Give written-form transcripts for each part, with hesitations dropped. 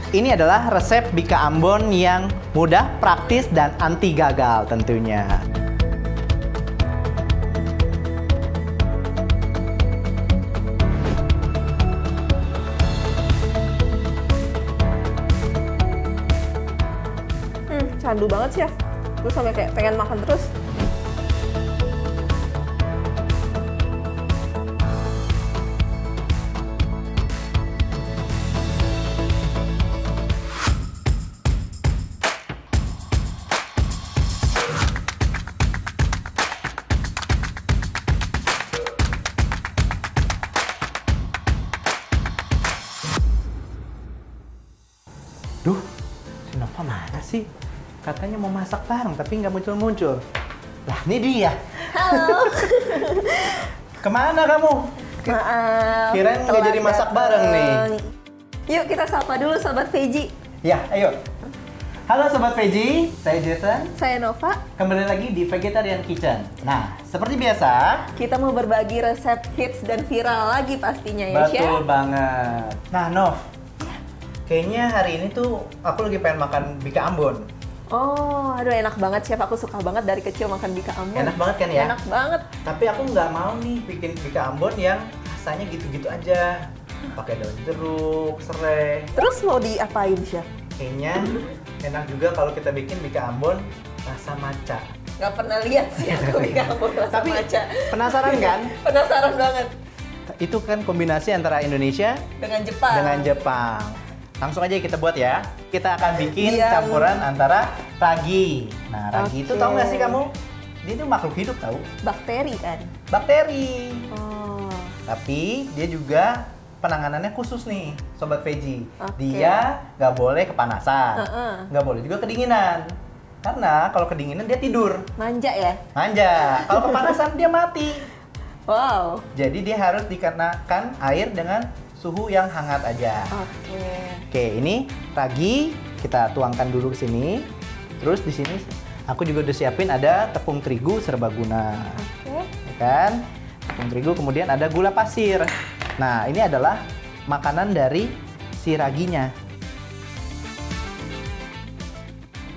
Ini adalah resep bika Ambon yang mudah, praktis, dan anti gagal tentunya. Candu banget, Chef. Gue sampai kayak pengen makan terus. Duh, si Nova mana sih? Katanya mau masak bareng, tapi nggak muncul-muncul. Lah, ini dia. Halo. Kemana kamu? Maaf. Kirain nggak jadi masak bareng nih. Yuk kita sapa dulu Sobat Veggie. Ya, ayo. Halo Sobat Veggie, saya Jason. Saya Nova. Kembali lagi di Vegetarian Kitchen. Nah, seperti biasa, Kita mau berbagi resep hits dan viral lagi pastinya ya, Chef. betul banget. Nah, Nov, kayaknya hari ini tuh aku lagi pengen makan bika Ambon. Oh, aduh enak banget, Chef. Aku suka banget dari kecil makan bika Ambon. Enak banget kan ya? Enak banget. Tapi aku nggak mau nih bikin bika Ambon yang rasanya gitu-gitu aja. Pakai daun jeruk, serai. Terus mau diapain, Chef? Kayaknya enak juga kalau kita bikin bika Ambon rasa matcha. Nggak pernah lihat sih aku bika Ambon rasa Tapi matcha. penasaran kan? Penasaran banget. Itu kan kombinasi antara Indonesia Dengan Jepang. dengan Jepang. Langsung aja kita buat ya. Kita akan bikin Iya. campuran antara ragi. Nah, ragi itu Oke. tahu nggak sih kamu? Dia itu makhluk hidup tahu. Bakteri kan? Bakteri. Oh. Tapi dia juga penanganannya khusus nih, Sobat Veggie. Oke. Dia nggak boleh kepanasan, nggak boleh juga kedinginan. Karena kalau kedinginan dia tidur, Manja ya? manja. Kalau kepanasan dia mati. Wow. Jadi dia harus dikenakan air dengan suhu yang hangat aja. Oke. Oke, ini ragi kita tuangkan dulu ke sini. Terus di sini aku juga udah siapin ada tepung terigu serbaguna. Oke. Ya kan? Tepung terigu, kemudian ada gula pasir. Nah, ini adalah makanan dari si raginya.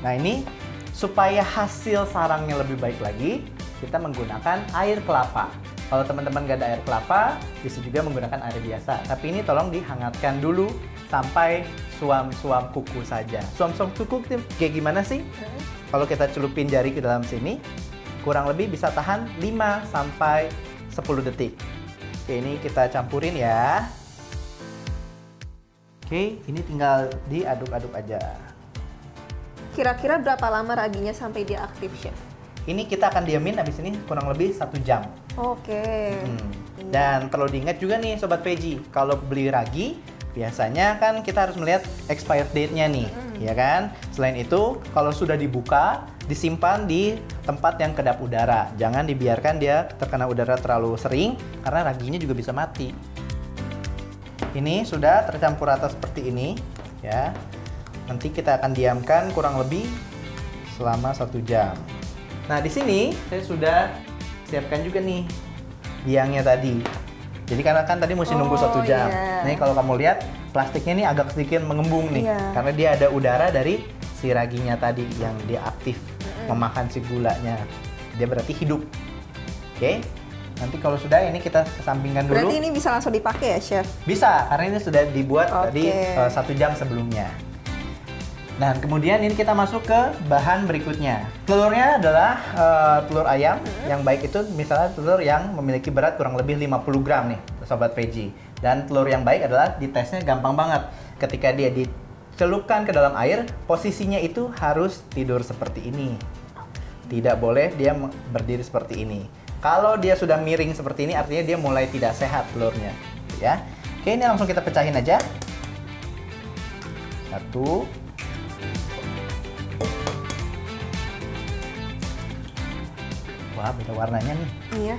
Nah, ini supaya hasil sarangnya lebih baik lagi, kita menggunakan air kelapa. Kalau teman-teman gak ada air kelapa, bisa juga menggunakan air biasa. Tapi ini tolong dihangatkan dulu sampai suam-suam kuku saja. Suam-suam kuku itu kayak gimana sih? Kalau kita celupin jari ke dalam sini, kurang lebih bisa tahan 5 sampai 10 detik. Oke, ini kita campurin ya. Oke, ini tinggal diaduk-aduk aja. Kira-kira berapa lama raginya sampai dia aktif, Chef? Ini kita akan diamin habis ini kurang lebih 1 jam. Oke. Dan perlu diingat juga nih Sobat Veggie, kalau beli ragi, biasanya kan kita harus melihat expired date-nya nih, ya kan? Selain itu, kalau sudah dibuka, disimpan di tempat yang kedap udara. Jangan dibiarkan dia terkena udara terlalu sering, karena raginya juga bisa mati. Ini sudah tercampur rata seperti ini, ya. Nanti kita akan diamkan kurang lebih selama 1 jam. Nah, di sini saya sudah siapkan juga nih biangnya tadi. Jadi karena kan tadi mesti nunggu 1 jam. Iya. Nih kalau kamu lihat plastiknya ini agak sedikit mengembung nih, Iya. karena dia ada udara dari si raginya tadi yang dia aktif memakan si gulanya. Dia berarti hidup. Oke. Nanti kalau sudah ini kita kesampingkan dulu. Berarti ini bisa langsung dipakai ya, Chef? Bisa, karena ini sudah dibuat tadi Oke. 1 jam sebelumnya. Dan kemudian ini kita masuk ke bahan berikutnya. Telurnya adalah telur ayam yang baik itu misalnya telur yang memiliki berat kurang lebih 50 gram nih, Sobat Veggie. Dan telur yang baik adalah ditesnya gampang banget. Ketika dia dicelupkan ke dalam air, posisinya itu harus tidur seperti ini. Tidak boleh dia berdiri seperti ini. Kalau dia sudah miring seperti ini, artinya dia mulai tidak sehat telurnya. Ya. Oke, ini langsung kita pecahin aja. 1. Wah, beda warnanya nih. Iya.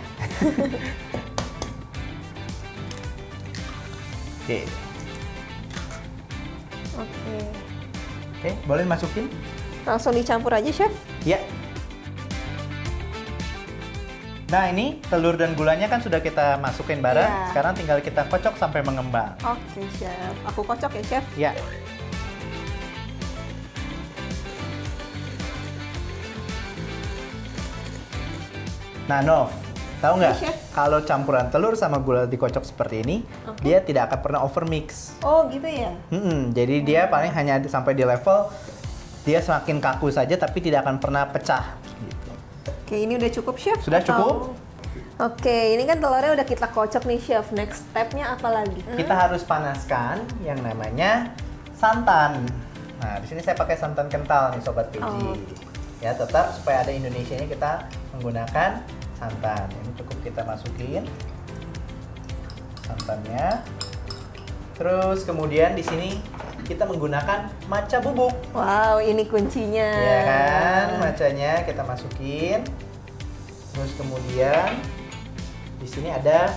Oke. Oke. Oke, boleh masukin? Langsung dicampur aja, Chef? Ya. Nah, ini telur dan gulanya kan sudah kita masukin bareng. Iya. Sekarang tinggal kita kocok sampai mengembang. Oke, Chef. Aku kocok ya, Chef? Ya. Nah, Nov, tahu nggak? Chef. Kalau campuran telur sama gula dikocok seperti ini, dia tidak akan pernah overmix. Oh gitu ya? Jadi dia paling hanya sampai di level dia semakin kaku saja, tapi tidak akan pernah pecah. Gitu. Oke, ini udah cukup Chef? Sudah atau- cukup? Oke, ini kan telurnya udah kita kocok nih Chef. Next stepnya apa lagi? Kita harus panaskan yang namanya santan. Nah, di sini saya pakai santan kental nih Sobat PG. Oh. Ya, tetap supaya ada Indonesianya kita menggunakan santan. Ini cukup kita masukin santannya. Terus kemudian di sini kita menggunakan matcha bubuk. Wow, ini kuncinya. Ya kan, matchanya kita masukin. Terus kemudian di sini ada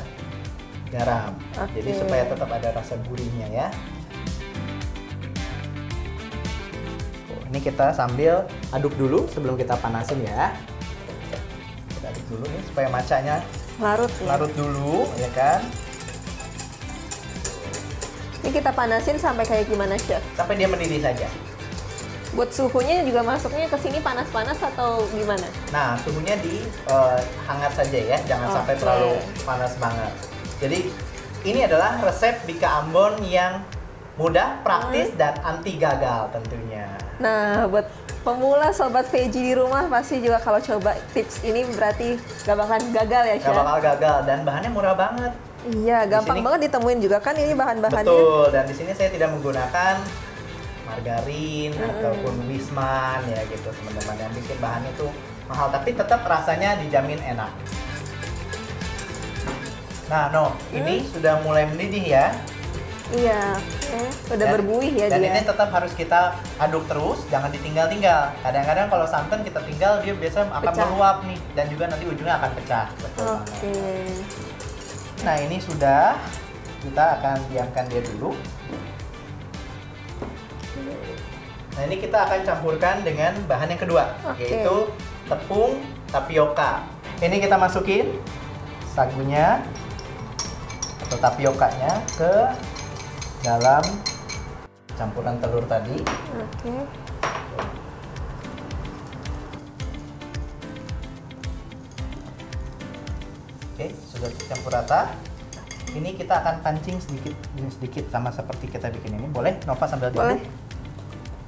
garam. Oke. Jadi supaya tetap ada rasa gurihnya ya. Ini kita sambil aduk dulu sebelum kita panasin ya. Kita aduk dulu nih supaya matchanya Larut ya? larut dulu ya kan. Ini kita panasin sampai kayak gimana Chef? Sampai dia mendidih saja. Buat suhunya juga masuknya ke sini panas-panas atau gimana? Nah, suhunya di hangat saja ya, jangan sampai Oke. terlalu panas banget. Jadi ini adalah resep Bika Ambon yang mudah, praktis, dan anti gagal tentunya. Nah, buat pemula Sobat Veggie di rumah pasti juga kalau coba tips ini berarti gak bakalan gagal ya Chef? Gak bakal gagal dan bahannya murah banget. Iya, gampang sini- banget ditemuin juga kan ini bahan-bahannya. Betul, dan di sini saya tidak menggunakan margarin ataupun wisman ya gitu teman-teman, yang bikin bahannya tuh mahal tapi tetap rasanya dijamin enak. Nah, ini sudah mulai mendidih ya. Iya, udah berbuih ya dan dia. ini tetap harus kita aduk terus, jangan ditinggal-tinggal. Kadang-kadang kalau santan kita tinggal dia biasa akan Pecah. meluap nih dan juga nanti ujungnya akan pecah. Betul banget. Oke. Nah, ini sudah, kita akan diamkan dia dulu. Nah, ini kita akan campurkan dengan bahan yang kedua, Oke. yaitu tepung tapioka. Ini kita masukin sagunya atau tapiokanya ke dalam campuran telur tadi. Oke. Oke, sudah campur rata. Ini kita akan pancing sedikit demi sedikit sama seperti kita bikin ini. Boleh, Nova sambil diaduk? Boleh.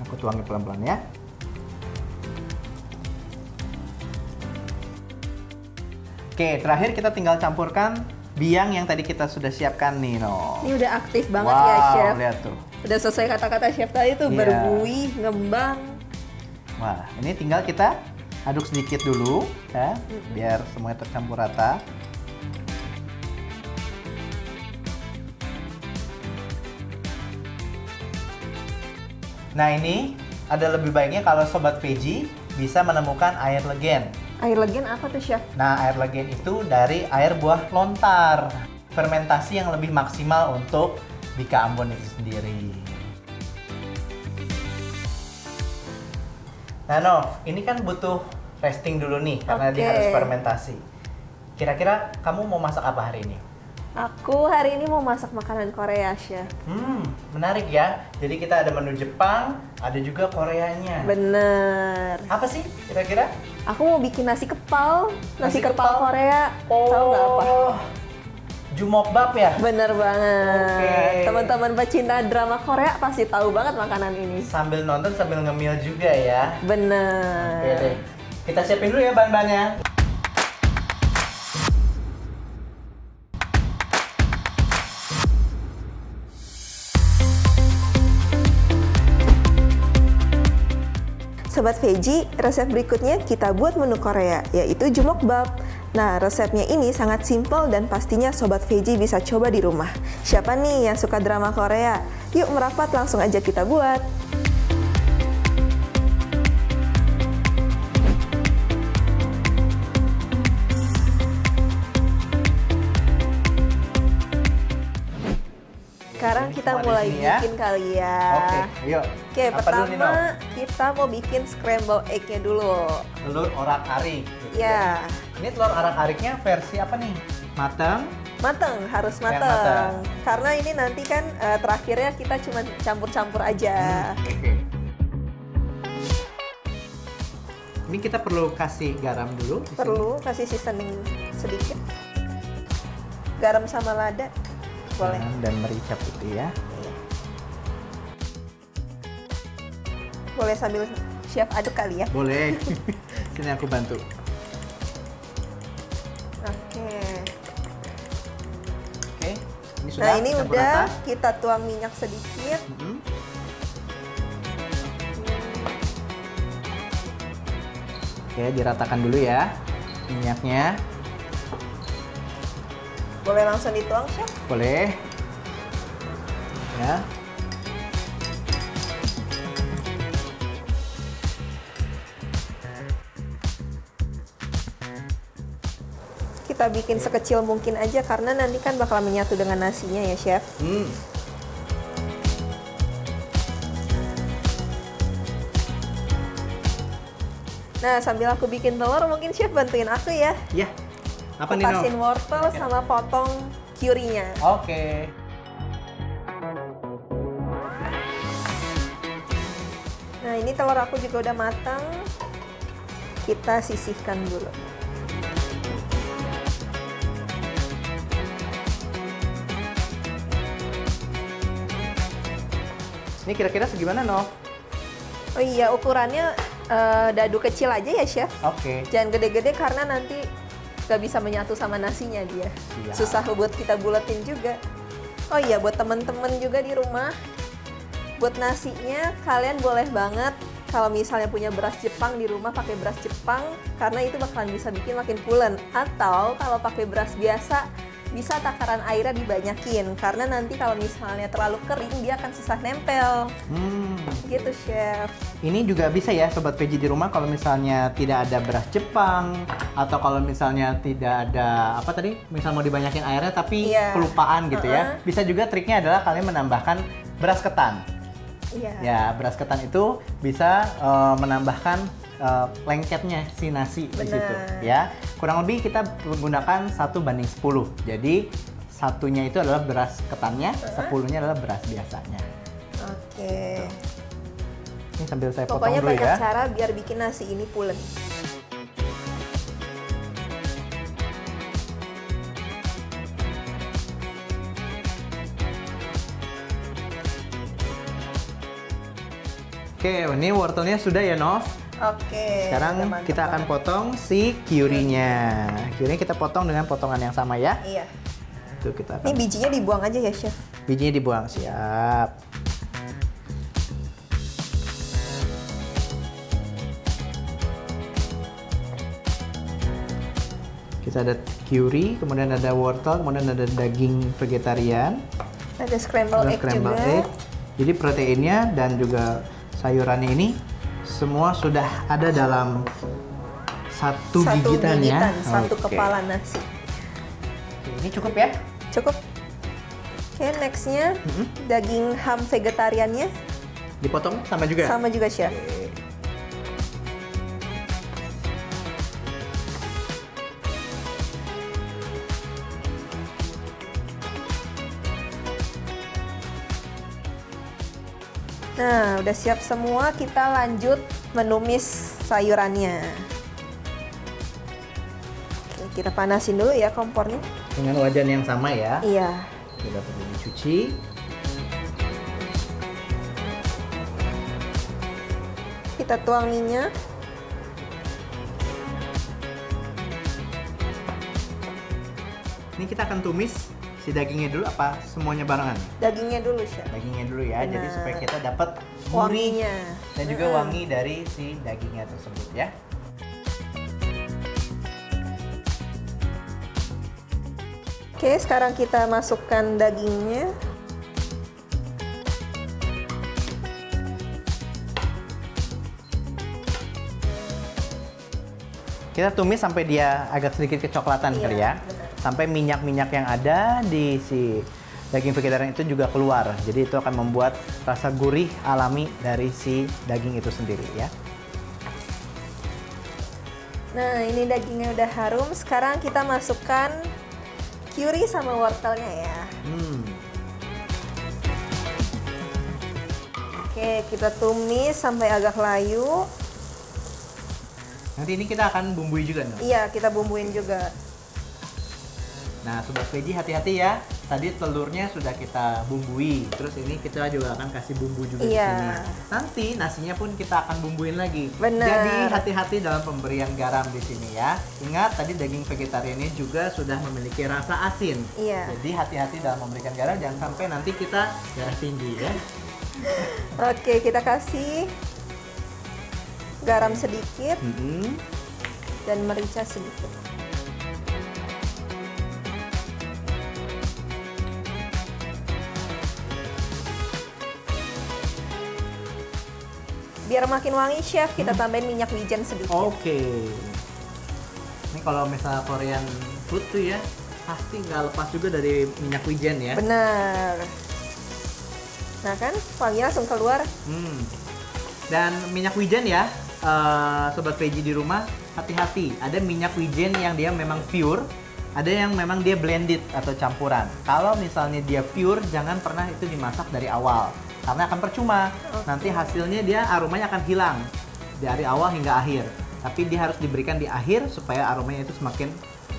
Aku tuangin pelan-pelan ya. Oke, terakhir kita tinggal campurkan biang yang tadi kita sudah siapkan nih, No. Ini udah aktif banget Wow, ya Chef. lihat tuh. Udah sesuai kata-kata Chef tadi tuh, Iya. berbuih, ngembang. Wah, ini tinggal kita aduk sedikit dulu ya, biar semuanya tercampur rata. Nah, ini ada lebih baiknya kalau Sobat Veggie bisa menemukan air legen. Air legen apa tuh Chef? Nah, air legen itu dari air buah lontar. Fermentasi yang lebih maksimal untuk Bika Ambon itu sendiri. Nah, Nov, ini kan butuh resting dulu nih karena dia Oke. harus fermentasi. Kira-kira kamu mau masak apa hari ini? Aku hari ini mau masak makanan Korea Chef. Menarik ya. Jadi kita ada menu Jepang, ada juga Koreanya. Bener. Apa sih kira-kira? Aku mau bikin nasi kepal. Nasi Nasi kepal kepal? Korea. Tahu nggak apa? Jumokbap ya? Bener banget. Oke. Teman-teman pecinta drama Korea pasti tahu banget makanan ini. Sambil nonton sambil ngemil juga ya. Bener. Oke deh. Kita siapin dulu ya bahan-bahannya. Sobat Veggie, resep berikutnya kita buat menu Korea, yaitu jumokbap. Nah, resepnya ini sangat simpel dan pastinya Sobat Veggie bisa coba di rumah. Siapa nih yang suka drama Korea? Yuk merapat, langsung aja kita buat. Sekarang kita Semua di mulai sini ya. bikin kali ya. Oke, ayo. Oke, Apa dulu nih, Nov? pertama kita mau bikin scramble egg-nya dulu. Telur orak-arik. Gitu Ya, Ini telur orak-ariknya versi apa nih? Matang? mateng, harus Yang mateng. mateng. Karena ini nanti kan terakhirnya kita cuma campur-campur aja. Oke. Ini kita perlu kasih garam dulu di Perlu kasih seasoning sedikit. Garam sama lada. sini. Boleh. Garam dan merica putih ya. Iya. Boleh sambil chef aduk kali ya. Boleh. Sini aku bantu. Oke. Oke. Ini sudah. Nah, ini campur udah rata. kita tuang minyak sedikit. Oke, diratakan dulu ya minyaknya. Boleh langsung dituang, chef? Boleh. Ya. Kita bikin sekecil mungkin aja karena nanti kan bakal menyatu dengan nasinya ya, chef. Nah, sambil aku bikin telur, mungkin chef bantuin aku ya. Ya. Apa nih, Kupasin No? wortel sama potong curry-nya. Oke. Nah, ini telur aku juga udah matang. Kita sisihkan dulu. Ini kira-kira segimana, No? Oh iya, ukurannya dadu kecil aja ya, chef. Oke. Jangan gede-gede karena nanti gak bisa menyatu sama nasinya dia. Siap. Susah buat kita buletin juga. Oh iya, buat temen-temen juga di rumah, buat nasinya kalian boleh banget kalau misalnya punya beras Jepang di rumah pakai beras Jepang karena itu bakalan bisa bikin makin pulen. Atau kalau pakai beras biasa bisa takaran airnya dibanyakin karena nanti kalau misalnya terlalu kering dia akan susah nempel. Gitu, chef. Ini juga bisa ya Sobat Veggie di rumah kalau misalnya tidak ada beras Jepang atau kalau misalnya tidak ada apa tadi, misal mau dibanyakin airnya tapi Iya. kelupaan gitu ya. Bisa juga triknya adalah kalian menambahkan beras ketan. Iya. Ya, beras ketan itu bisa menambahkan lengketnya si nasi di Benar. situ ya. Kurang lebih kita menggunakan 1:10. Jadi satunya itu adalah beras ketannya, 10-nya adalah beras biasanya. Oke. Ini sambil saya potong Pokoknya dulu banyak ya. cara biar bikin nasi ini pulen. Oke, ini wortelnya sudah ya, Nov. Oke. Sekarang udah mantep kita akan banget. potong si curry-nya. Curry-nya kita potong dengan potongan yang sama ya. Iya. Itu kita Ini akan bijinya dibuang aja ya, chef. bijinya dibuang, siap. Kita ada curry, kemudian ada wortel, kemudian ada daging vegetarian, Ada scrambled ada egg scrambled juga. egg. Jadi proteinnya dan juga sayurannya ini semua sudah ada dalam satu gigitan ya. satu Oke. kepala nasi. Oke, ini cukup ya? Cukup. Oke, nextnya daging ham vegetariannya Dipotong sama juga? sama juga, chef. Oke. Nah, udah siap semua, kita lanjut menumis sayurannya. Oke, kita panasin dulu ya kompornya. Dengan wajan yang sama ya. Iya. Sudah perlu dicuci. Kita tuang minyak. Ini kita akan tumis si dagingnya dulu apa semuanya barengan? Dagingnya dulu, chef. Dagingnya dulu ya. Jadi Benar. supaya kita dapat gurih Wanginya. dan juga wangi dari si dagingnya tersebut ya. Oke, sekarang kita masukkan dagingnya. Kita tumis sampai dia agak sedikit kecoklatan Iya, kali ya. benar. Sampai minyak-minyak yang ada di si daging vegetarian itu juga keluar. Jadi itu akan membuat rasa gurih alami dari si daging itu sendiri ya. Nah, ini dagingnya udah harum. Sekarang kita masukkan curry sama wortelnya ya. Oke, kita tumis sampai agak layu. Nanti ini kita akan bumbui juga nih. Iya, kita bumbuin juga. Nah, Sobat Veggie hati-hati ya. Tadi telurnya sudah kita bumbui. Terus ini kita juga akan kasih bumbu juga di sini. Nanti nasinya pun kita akan bumbuin lagi. Benar. Jadi hati-hati dalam pemberian garam di sini ya. Ingat tadi daging vegetarian ini juga sudah memiliki rasa asin. Iya. Jadi hati-hati dalam memberikan garam, jangan sampai nanti kita darah tinggi ya. Oke, kita kasih garam sedikit dan merica sedikit. Biar makin wangi, Chef, kita tambahin minyak wijen sedikit. Oke. Ini kalau misalnya Korean food tuh ya, pasti nggak lepas juga dari minyak wijen ya. Benar. Nah kan, wanginya langsung keluar. Dan minyak wijen ya, Sobat Veggie di rumah, hati-hati. Ada minyak wijen yang dia memang pure, ada yang memang dia blended atau campuran. Kalau misalnya dia pure, jangan pernah itu dimasak dari awal. Karena akan percuma. Nanti hasilnya dia aromanya akan hilang dari awal hingga akhir. Tapi dia harus diberikan di akhir supaya aromanya itu semakin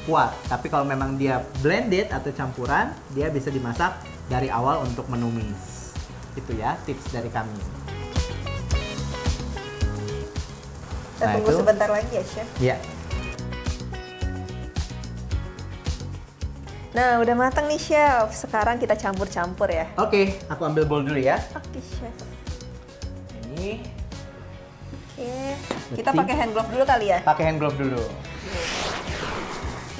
kuat. Tapi kalau memang dia blended atau campuran, dia bisa dimasak dari awal untuk menumis. Itu ya tips dari kami. Kita tunggu sebentar lagi ya, Chef. Iya. Nah, udah matang nih, Chef. Sekarang kita campur-campur ya. Oke, aku ambil bowl dulu ya. Oke, Chef. Ini. Oke, kita pakai hand glove dulu kali ya? Pakai hand glove dulu.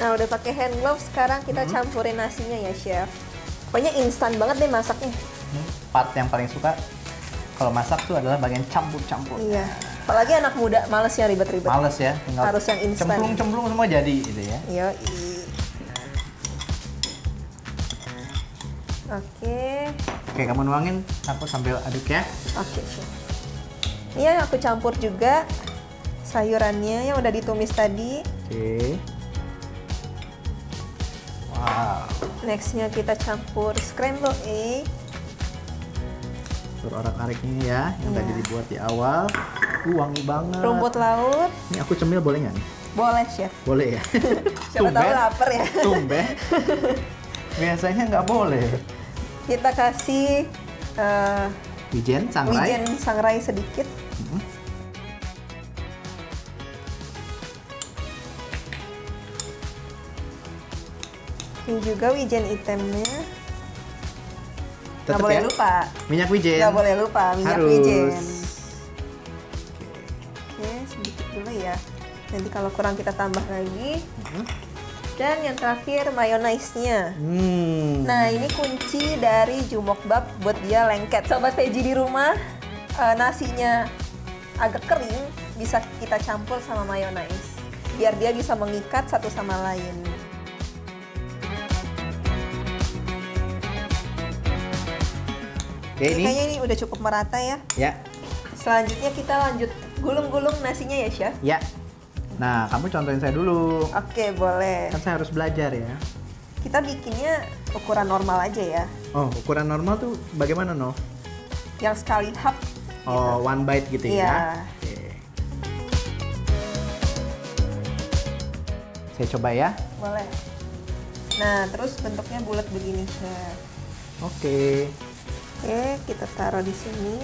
Nah, udah pakai hand glove, sekarang kita campurin nasinya ya, Chef. Pokoknya instan banget deh masaknya. Part yang paling suka kalau masak tuh adalah bagian campur-campur. Iya. Apalagi anak muda, males ya ribet-ribet. Males ya, tinggal harus yang instan. Cemplung-cemplung semua jadi gitu ya. Iya. Oke. Oke, kamu nuangin, aku sambil aduk ya. Oke, Chef. Ini yang aku campur juga sayurannya yang udah ditumis tadi. Oke. Wow. Nextnya kita campur scrambled egg. Orak-arik ini ya, yang tadi dibuat di awal. Wangi banget. Rumput laut. Ini aku cemil boleh nggak nih? Boleh, Chef. Boleh ya? Siapa tahu lapar ya. Tumben. Biasanya nggak boleh. Kita kasih Wijen sangrai. wijen sangrai sedikit. Ini juga wijen hitamnya. Nggak boleh lupa. Minyak wijen. Nggak boleh lupa minyak Harus. wijen. Oke, sedikit dulu ya. Nanti kalau kurang kita tambah lagi. Dan yang terakhir mayonnaise-nya. Nah, ini kunci dari jumokbap buat dia lengket. Sobat Veggie di rumah, nasinya agak kering, bisa kita campur sama mayonnaise. Biar dia bisa mengikat satu sama lain. Oke, ini. Kayaknya ini udah cukup merata ya. Ya. Selanjutnya kita lanjut gulung-gulung nasinya ya, Chef? Ya. Nah, kamu contohin saya dulu. Oke, boleh. Kan saya harus belajar ya. Kita bikinnya ukuran normal aja ya. Oh, ukuran normal tuh bagaimana, No? Yang sekali hap. Oh, one bite gitu Iya. ya? Oke. Saya coba ya. Boleh. Nah, terus bentuknya bulat begini, Chef. Oke. Oke, kita taruh di sini.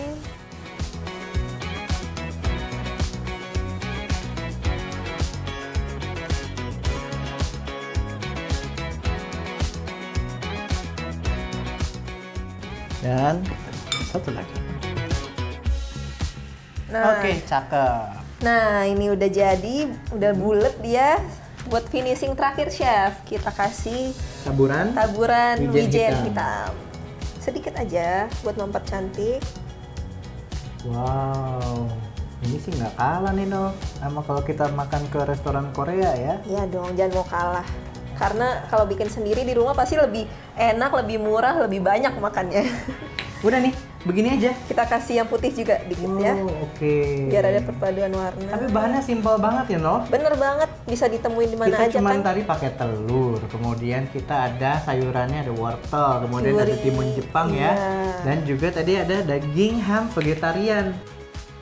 Dan satu lagi. Nah, Oke, cakep. Nah, ini udah jadi, udah bulat dia. Buat finishing terakhir, Chef, kita kasih Taburan wijen hitam. Sedikit aja buat mempercantik. Wow, ini sih nggak kalah nih, No. Sama kalau kita makan ke restoran Korea ya. Iya dong, jangan mau kalah. Karena kalau bikin sendiri di rumah pasti lebih enak, lebih murah, lebih banyak makannya. Udah nih, begini aja. Kita kasih yang putih juga dikit ya. Oke. Biar ada perpaduan warna. Tapi bahannya simpel banget ya, No. Bener banget, bisa ditemuin di mana Kita aja cuma kan. tadi pakai telur, kemudian kita ada sayurannya, ada wortel, kemudian ada Curi. timun Jepang ya. Iya. Dan juga tadi ada daging ham vegetarian.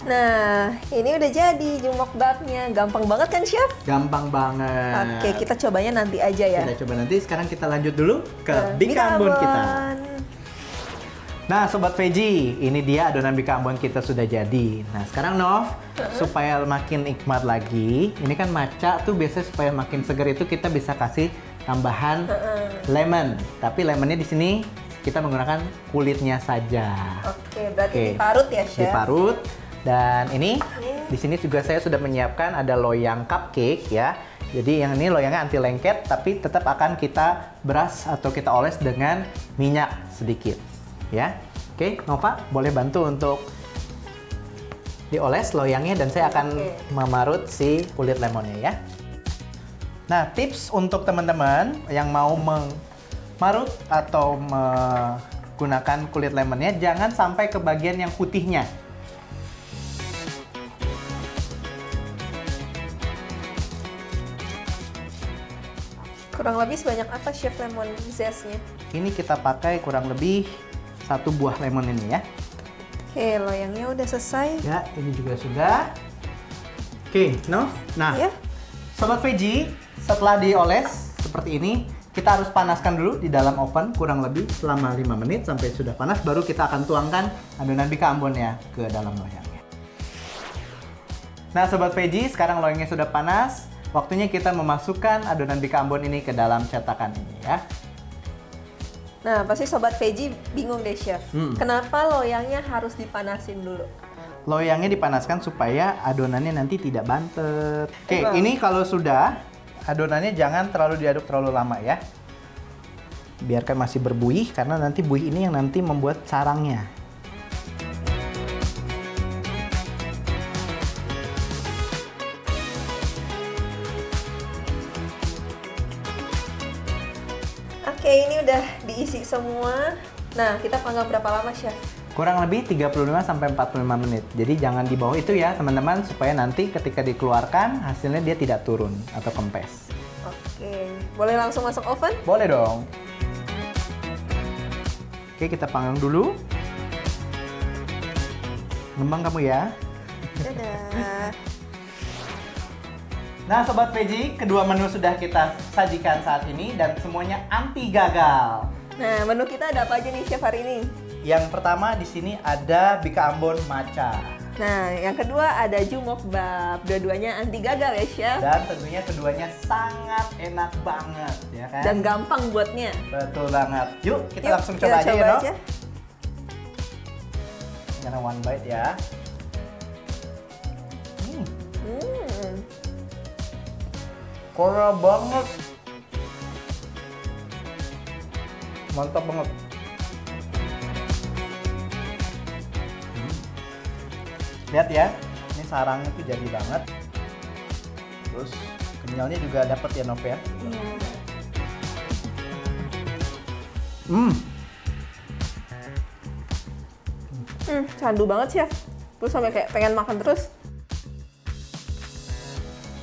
Nah, ini udah jadi jumokbapnya. Gampang banget kan, Chef? Gampang banget. Oke, kita cobanya nanti aja ya. Kita coba nanti. Sekarang kita lanjut dulu ke bika ambon kita. Nah, Sobat Veggie, ini dia adonan bika ambon kita sudah jadi. Nah, sekarang Nov, supaya makin nikmat lagi, ini kan matcha tuh biasanya supaya makin seger itu kita bisa kasih tambahan lemon. Tapi lemonnya di sini kita menggunakan kulitnya saja. Oke, berarti diparut ya, Chef? Diparut. Dan ini di sini juga saya sudah menyiapkan ada loyang cupcake ya. Jadi yang ini loyangnya anti lengket, tapi tetap akan kita beras atau kita oles dengan minyak sedikit, ya. Oke, Nova boleh bantu untuk dioles loyangnya dan saya akan memarut si kulit lemonnya ya. Nah, tips untuk teman-teman yang mau memarut atau menggunakan kulit lemonnya, jangan sampai ke bagian yang putihnya. Kurang lebih sebanyak apa, Chef, lemon zestnya? Ini kita pakai kurang lebih 1 buah lemon ini ya. Oke, loyangnya udah selesai. Ya, ini juga sudah. Oke, Nov. Nah, Sobat Veggie, setelah dioles seperti ini, kita harus panaskan dulu di dalam oven kurang lebih selama 5 menit sampai sudah panas, baru kita akan tuangkan adonan bika ambonnya ke dalam loyangnya. Nah, Sobat Veggie, sekarang loyangnya sudah panas. Waktunya kita memasukkan adonan bika ambon ini ke dalam cetakan ini ya. Nah, pasti Sobat Veggie bingung deh, Chef. Kenapa loyangnya harus dipanasin dulu? Loyangnya dipanaskan supaya adonannya nanti tidak bantet. Oke, ini kalau sudah, adonannya jangan terlalu diaduk terlalu lama ya. Biarkan masih berbuih, karena nanti buih ini yang nanti membuat sarangnya. Oke, ini udah diisi semua. Nah, kita panggang berapa lama, Chef? Kurang lebih 35-45 menit. Jadi jangan di bawah itu ya, teman-teman, supaya nanti ketika dikeluarkan hasilnya dia tidak turun atau kempes. Oke, boleh langsung masuk oven? Boleh dong. Oke, kita panggang dulu. Ngembang kamu ya. Dadah. Nah, Sobat Veggie, kedua menu sudah kita sajikan saat ini dan semuanya anti gagal. Nah, menu kita ada apa aja nih, Chef, hari ini? Yang pertama di sini ada bika ambon matcha. Nah, yang kedua ada jumokbap. Dua-duanya anti gagal ya, Chef. Dan tentunya keduanya sangat enak banget, ya kan? Dan gampang buatnya. Betul banget. Yuk, kita langsung coba aja ya, no? Jangan one bite ya. Korea banget. Mantap banget. Lihat ya, ini sarangnya tuh jadi banget. Terus kenyalnya juga dapet ya, Nov ya. Candu banget, Chef. Gue sampai kayak pengen makan terus.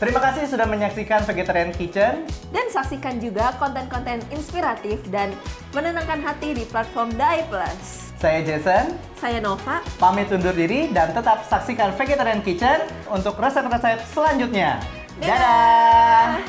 Terima kasih sudah menyaksikan Vegetarian Kitchen. Dan saksikan juga konten-konten inspiratif dan menenangkan hati di platform Dai Plus. Saya Jason. Saya Nova. Pamit undur diri dan tetap saksikan Vegetarian Kitchen untuk resep-resep selanjutnya. Dadah!